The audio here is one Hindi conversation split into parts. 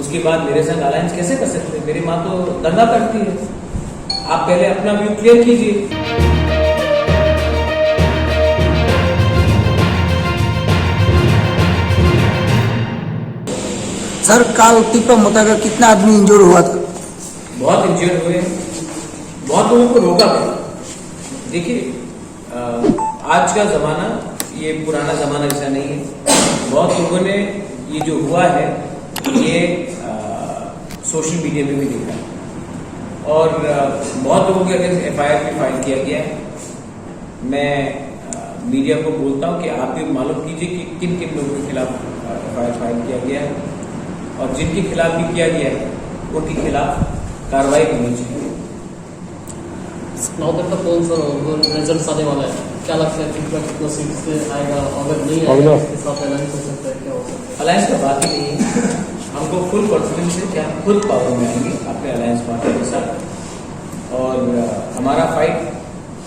उसके बाद मेरे संग अलायंस कैसे कर सकते हैं? मेरी माँ तो दंगा करती है। आप पहले अपना व्यू क्लियर कीजिए। सर काल टिप्पा मुताबिक कितना आदमी इंजोर हुआ था? बहुत इंजर्ड हुए, बहुत लोगों को रोका गया। देखिए, आज का जमाना ये पुराना जमाना जैसा नहीं है। बहुत लोगों ने ये जो हुआ है ये सोशल मीडिया में भी देखा और बहुत लोगों के अगेंस्ट FIR भी फाइल किया गया है। मैं मीडिया को बोलता हूं कि आप भी मालूम कीजिए कि किन किन लोगों के खिलाफ FIR फाइल किया गया है और जिनके खिलाफ भी किया गया है उनके खिलाफ कार्रवाई होनी चाहिए। Now that the polls results आने वाला है, क्या लगता है त्रिपुरा कितना सीट से आएगा? अगर नहीं आएगा इसके साथ अलायंस हो सकता है, क्या हो सकता है? अलायंस का बात ही नहीं है। हमको फुल कॉन्फिडेंस है कि हम खुद पावर में आएंगे अपने अलायंस पार्टनर के साथ और हमारा फाइट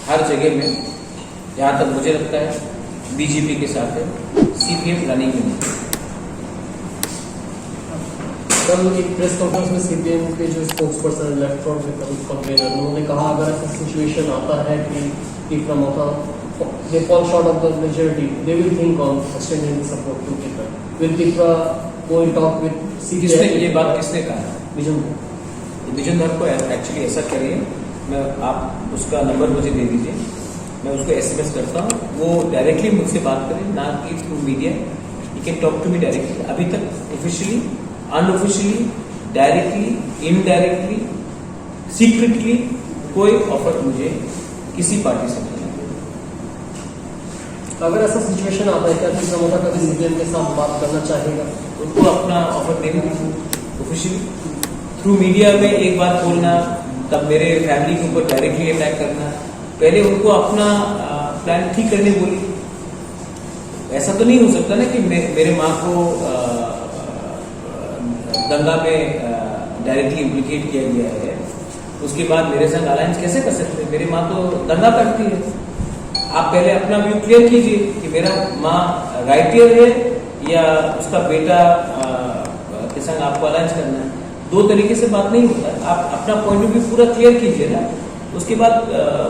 हर जगह में, जहाँ तक मुझे लगता है BJP के साथ है, CPM रनिंग में नहीं। कल एक प्रेस कॉन्फ्रेंस में CPM के जो स्पोक्स पर्सन लेफ्ट फ्रंट के कन्वेनर उन्होंने कहा अगर ऐसा सिचुएशन आता है कि from they fall short of the majority they will think on extending support to Tripura. Will Tripura go in talk with CPM? ये बात किसने कहा? विजन धर को एक्चुअली ऐसा करिए, मैं आप उसका नंबर मुझे दे दीजिए, मैं उसको SMS करता हूँ, वो डायरेक्टली मुझसे बात करें, ना कि through media. You can talk to me directly. अभी तक officially, unofficially, directly, indirectly, secretly कोई ऑफर मुझे किसी पार्टी से नहीं है। अगर ऐसा सिचुएशन आता है क्या त्रिपुरा कभी CPM के साथ बात करना चाहेगा? उनको अपना ऑफर देने दीजिए ऑफिशियली। थ्रू मीडिया में एक बात बोलना, तब मेरे फैमिली के ऊपर डायरेक्टली अटैक करना, पहले उनको अपना प्लान ठीक करने बोली। ऐसा तो नहीं हो सकता ना कि मेरे माँ को दंगा में डायरेक्टली इम्प्लीकेट किया गया है, उसके बाद मेरे संग अलायंस कैसे कर सकते हैं? मेरी माँ तो दंगा करती है। आप पहले अपना व्यू क्लियर कीजिए कि मेरा माँ राइटियर है या उसका बेटा के संग आपको अलायंस करना है। दो तरीके से बात नहीं होता है। आप अपना पॉइंट ऑफ व्यू पूरा क्लियर कीजिए ना, उसके बाद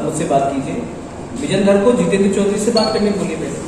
मुझसे बात कीजिए। विजन धर को जितेंद्र चौधरी से बात करने बोलिए पहले।